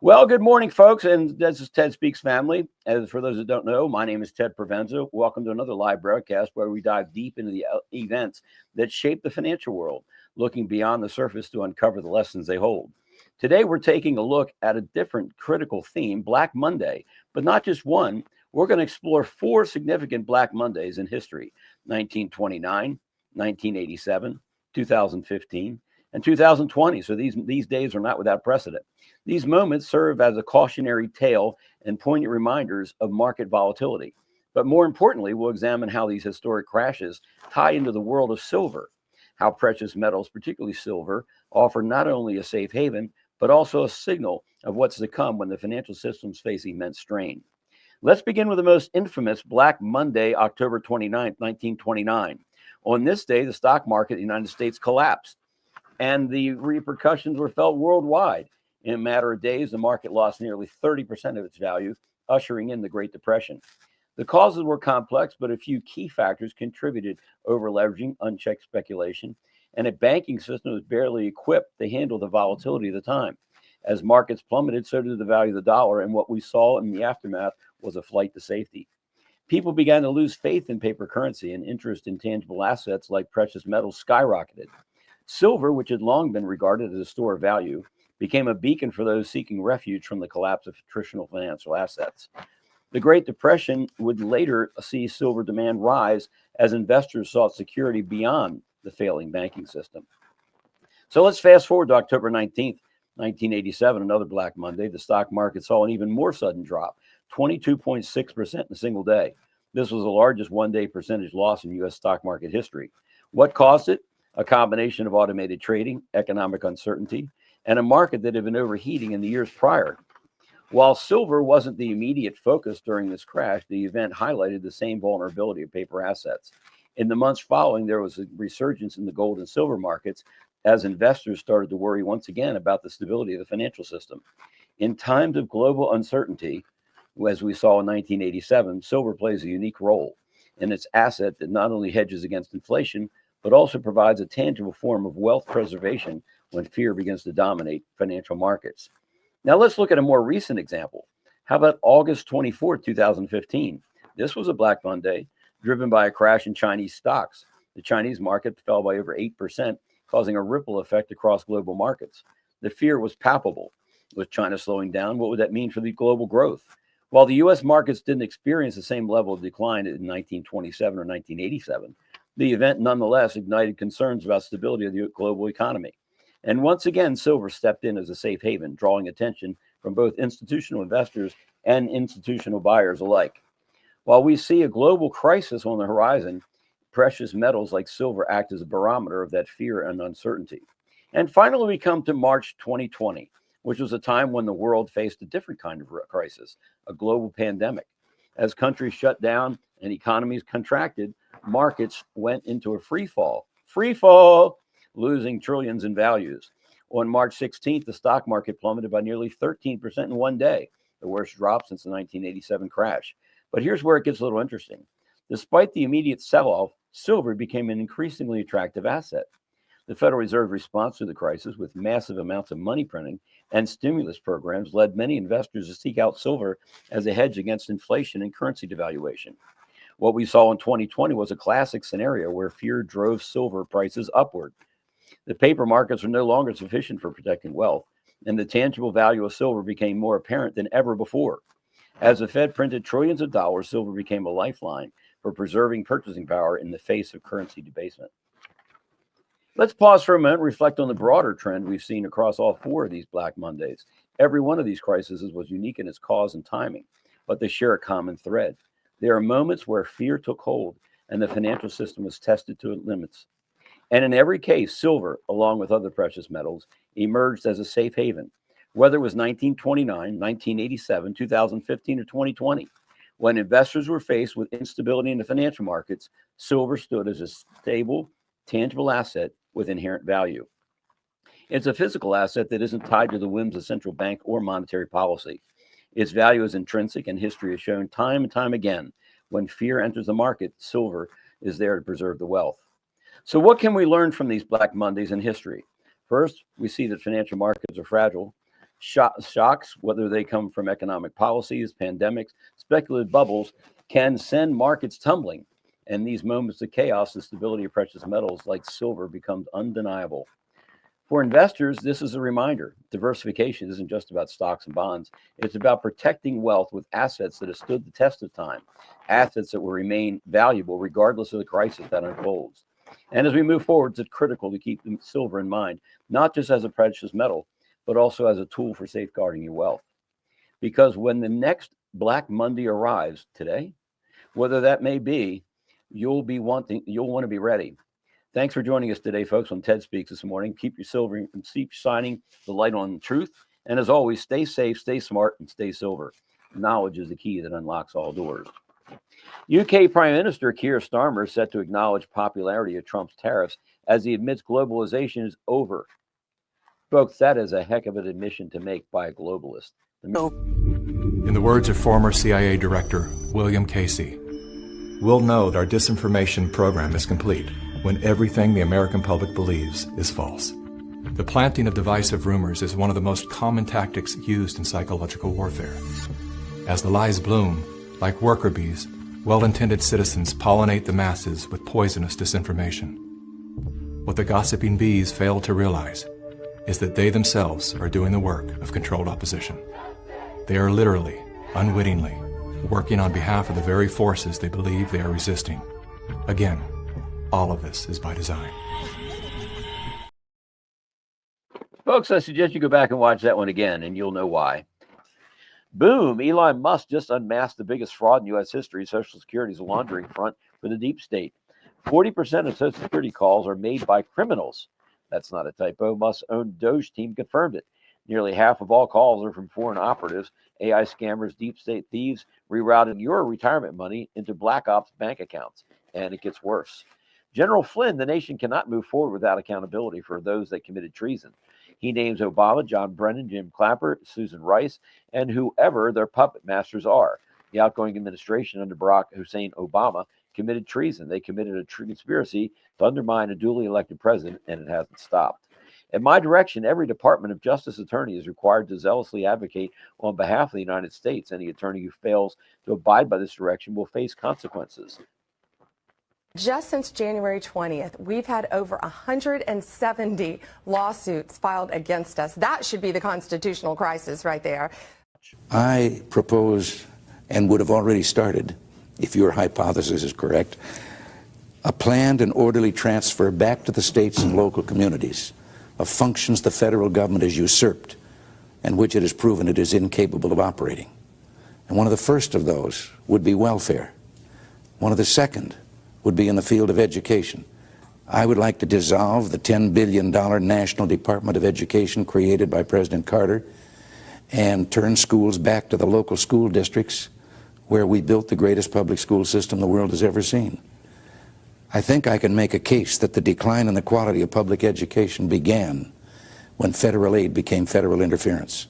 Well, good morning, folks, and this is Ted Speaks Family. As for those that don't know, my name is Ted Provenza. Welcome to another live broadcast where we dive deep into the events that shape the financial world, looking beyond the surface to uncover the lessons they hold. Today, we're taking a look at a different critical theme, Black Monday, but not just one. We're going to explore four significant Black Mondays in history: 1929, 1987, 2015, and 2020. So these days are not without precedent. These moments serve as a cautionary tale and poignant reminders of market volatility. But more importantly, we'll examine how these historic crashes tie into the world of silver, how precious metals, particularly silver, offer not only a safe haven, but also a signal of what's to come when the financial systems face immense strain. Let's begin with the most infamous Black Monday, October 29th, 1929. On this day, the stock market in the United States collapsed, and the repercussions were felt worldwide. In a matter of days, the market lost nearly 30% of its value, ushering in the Great Depression. The causes were complex, but a few key factors contributed: over-leveraging, unchecked speculation, and a banking system that was barely equipped to handle the volatility of the time. As markets plummeted, so did the value of the dollar, and what we saw in the aftermath was a flight to safety. People began to lose faith in paper currency, and interest in tangible assets like precious metals skyrocketed. Silver, which had long been regarded as a store of value, became a beacon for those seeking refuge from the collapse of traditional financial assets. The Great Depression would later see silver demand rise as investors sought security beyond the failing banking system. So let's fast forward to October 19th, 1987, another Black Monday. The stock market saw an even more sudden drop, 22.6% in a single day. This was the largest one-day percentage loss in U.S. stock market history. What caused it? A combination of automated trading, economic uncertainty, and a market that had been overheating in the years prior. While silver wasn't the immediate focus during this crash, the event highlighted the same vulnerability of paper assets. In the months following, there was a resurgence in the gold and silver markets as investors started to worry once again about the stability of the financial system. In times of global uncertainty, as we saw in 1987, silver plays a unique role in its asset that not only hedges against inflation, but also provides a tangible form of wealth preservation when fear begins to dominate financial markets. Now let's look at a more recent example. How about August 24, 2015? This was a Black Monday driven by a crash in Chinese stocks. The Chinese market fell by over 8%, causing a ripple effect across global markets. The fear was palpable. With China slowing down, what would that mean for the global growth? While the U.S. markets didn't experience the same level of decline in 1927 or 1987, the event nonetheless ignited concerns about stability of the global economy. And once again, silver stepped in as a safe haven, drawing attention from both institutional investors and institutional buyers alike. While we see a global crisis on the horizon, precious metals like silver act as a barometer of that fear and uncertainty. And finally, we come to March 2020, which was a time when the world faced a different kind of crisis, a global pandemic. As countries shut down and economies contracted, markets went into a free fall, losing trillions in values. On March 16th, the stock market plummeted by nearly 13% in one day, the worst drop since the 1987 crash. But here's where it gets a little interesting. Despite the immediate sell-off, silver became an increasingly attractive asset. The Federal Reserve's response to the crisis, with massive amounts of money printing and stimulus programs, led many investors to seek out silver as a hedge against inflation and currency devaluation. What we saw in 2020 was a classic scenario where fear drove silver prices upward. The paper markets are no longer sufficient for protecting wealth, and the tangible value of silver became more apparent than ever before. As the Fed printed trillions of dollars, silver became a lifeline for preserving purchasing power in the face of currency debasement. Let's pause for a moment and reflect on the broader trend we've seen across all four of these Black Mondays. Every one of these crises was unique in its cause and timing, but they share a common thread. There are moments where fear took hold and the financial system was tested to its limits. And in every case, silver, along with other precious metals, emerged as a safe haven, whether it was 1929, 1987, 2015, or 2020. When investors were faced with instability in the financial markets, silver stood as a stable, tangible asset with inherent value. It's a physical asset that isn't tied to the whims of central bank or monetary policy. Its value is intrinsic, and history has shown time and time again when fear enters the market, silver is there to preserve the wealth. So, what can we learn from these Black Mondays in history? First, we see that financial markets are fragile. Shocks, whether they come from economic policies, pandemics, speculative bubbles, can send markets tumbling. And these moments of chaos, the stability of precious metals like silver becomes undeniable. For investors, this is a reminder. Diversification isn't just about stocks and bonds. It's about protecting wealth with assets that have stood the test of time, assets that will remain valuable regardless of the crisis that unfolds. And as we move forward, it's critical to keep silver in mind, not just as a precious metal, but also as a tool for safeguarding your wealth. Because when the next Black Monday arrives today, whether that may be, you'll want to be ready. Thanks for joining us today, folks, on TED Speaks this morning. Keep your silver and keep shining the light on the truth. And as always, stay safe, stay smart, and stay silver. Knowledge is the key that unlocks all doors. UK Prime Minister Keir Starmer is set to acknowledge popularity of Trump's tariffs as he admits globalization is over. Folks, that is a heck of an admission to make by a globalist. In the words of former CIA Director William Casey, we'll know that our disinformation program is complete when everything the American public believes is false. The planting of divisive rumors is one of the most common tactics used in psychological warfare. As the lies bloom, like worker bees, well-intended citizens pollinate the masses with poisonous disinformation. What the gossiping bees fail to realize is that they themselves are doing the work of controlled opposition. They are literally, unwittingly, working on behalf of the very forces they believe they are resisting. Again, all of this is by design. Folks, I suggest you go back and watch that one again, and you'll know why. Boom! Elon Musk just unmasked the biggest fraud in U.S. history, Social Security's laundering front for the deep state. 40% of Social Security calls are made by criminals. That's not a typo. Musk's own Doge team confirmed it. Nearly half of all calls are from foreign operatives, AI scammers, deep state thieves, rerouting your retirement money into black ops bank accounts. And it gets worse. General Flynn, the nation cannot move forward without accountability for those that committed treason. He names Obama, John Brennan, Jim Clapper, Susan Rice, and whoever their puppet masters are. The outgoing administration under Barack Hussein Obama committed treason. They committed a conspiracy to undermine a duly elected president, and it hasn't stopped. In my direction, every Department of Justice attorney is required to zealously advocate on behalf of the United States. Any attorney who fails to abide by this direction will face consequences. Just since January 20th, we've had over 170 lawsuits filed against us. That should be the constitutional crisis right there. I propose, and would have already started, if your hypothesis is correct, a planned and orderly transfer back to the states and local communities of functions the federal government has usurped and which it has proven it is incapable of operating. And one of the first of those would be welfare. One of the second would be in the field of education. I would like to dissolve the $10 billion National Department of Education created by President Carter and turn schools back to the local school districts where we built the greatest public school system the world has ever seen. I think I can make a case that the decline in the quality of public education began when federal aid became federal interference.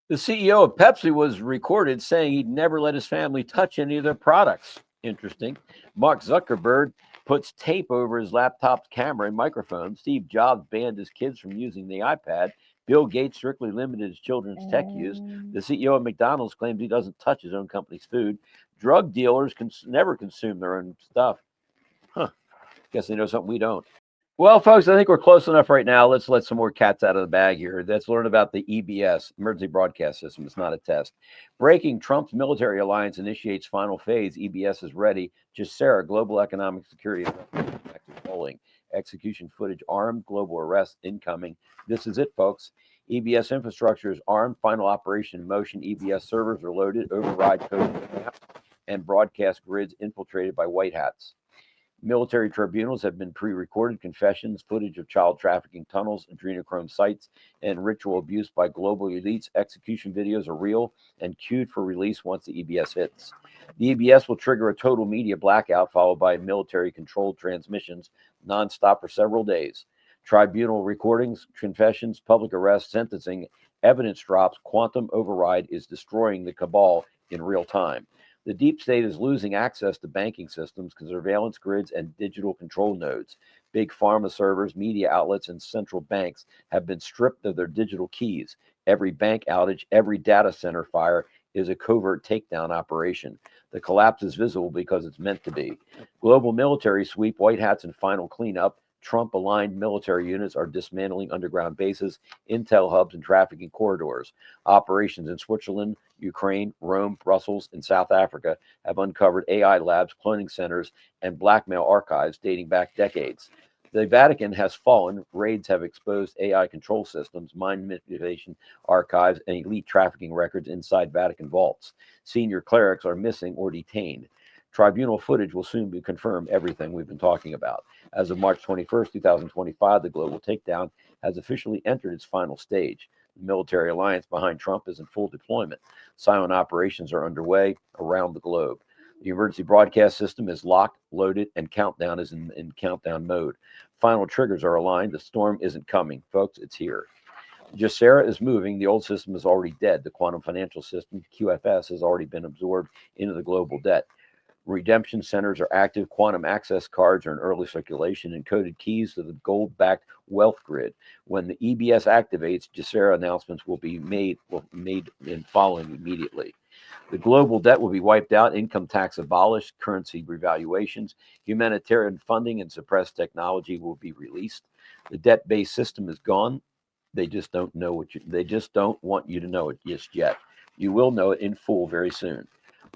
The CEO of Pepsi was recorded saying he'd never let his family touch any of their products. Interesting. Mark Zuckerberg puts tape over his laptop's camera and microphone. Steve Jobs banned his kids from using the iPad. Bill Gates strictly limited his children's tech use. The CEO of McDonald's claims he doesn't touch his own company's food. Drug dealers never consume their own stuff. Guess they know something we don't. Well, folks, I think we're close enough right now. Let's let some more cats out of the bag here. Let's learn about the EBS, Emergency Broadcast System. It's not a test. Breaking: Trump's military alliance initiates final phase. EBS is ready. GESARA, Global Economic Security, active polling. Execution footage armed. Global arrest incoming. This is it, folks. EBS infrastructure is armed. Final operation in motion. EBS servers are loaded. Override code maps and broadcast grids infiltrated by white hats. Military tribunals have been pre-recorded confessions, footage of child trafficking tunnels, adrenochrome sites, and ritual abuse by global elites. Execution videos are real and queued for release once the EBS hits. The EBS will trigger a total media blackout followed by military-controlled transmissions nonstop for several days. Tribunal recordings, confessions, public arrests, sentencing, evidence drops, quantum override is destroying the cabal in real time. The deep state is losing access to banking systems, surveillance grids, and digital control nodes. Big pharma servers, media outlets, and central banks have been stripped of their digital keys. Every bank outage, every data center fire is a covert takedown operation. The collapse is visible because it's meant to be. Global military sweep, white hats, and final cleanup. Trump-aligned military units are dismantling underground bases, intel hubs, and trafficking corridors. Operations in Switzerland, Ukraine, Rome, Brussels, and South Africa have uncovered AI labs, cloning centers, and blackmail archives dating back decades. The Vatican has fallen. Raids have exposed AI control systems, mind manipulation archives, and elite trafficking records inside Vatican vaults. Senior clerics are missing or detained. Tribunal footage will soon confirm everything we've been talking about. As of March 21st, 2025, the global takedown has officially entered its final stage. The military alliance behind Trump is in full deployment. Silent operations are underway around the globe. The emergency broadcast system is locked, loaded, and countdown is in countdown mode. Final triggers are aligned. The storm isn't coming. Folks, it's here. GESARA is moving. The old system is already dead. The quantum financial system, QFS, has already been absorbed into the global debt. Redemption centers are active. Quantum access cards are in early circulation. Encoded keys to the gold-backed wealth grid. When the EBS activates, GESARA announcements will be made and following immediately. The global debt will be wiped out, income tax abolished, currency revaluations, humanitarian funding, and suppressed technology will be released. The debt-based system is gone. They just don't know they just don't want you to know it just yet. You will know it in full very soon.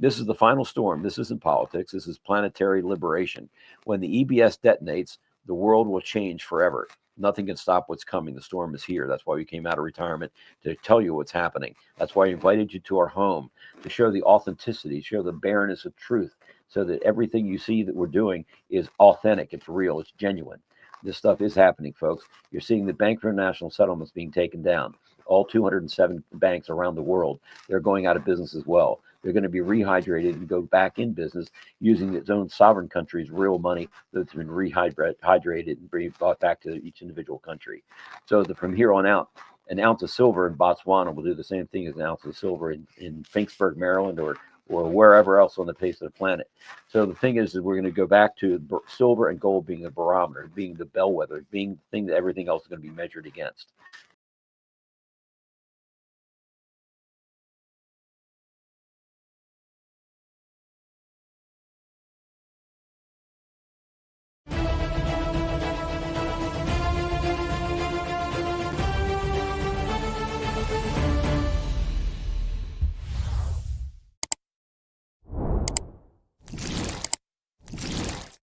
This is the final storm. This isn't politics. This is planetary liberation. When the EBS detonates, the world will change forever. Nothing can stop what's coming. The storm is here. That's why we came out of retirement, to tell you what's happening. That's why I invited you to our home, to show the authenticity, show the bareness of truth, so that everything you see that we're doing is authentic, it's real, it's genuine. This stuff is happening, folks. You're seeing the Bank for International Settlements being taken down. All 207 banks around the world, they're going out of business as well. They're going to be rehydrated and go back in business using its own sovereign country's real money that's been rehydrated and brought back to each individual country. So from here on out, an ounce of silver in Botswana will do the same thing as an ounce of silver in Finksburg, Maryland, or wherever else on the face of the planet. So the thing is that we're going to go back to silver and gold being the barometer, being the bellwether, being the thing that everything else is going to be measured against.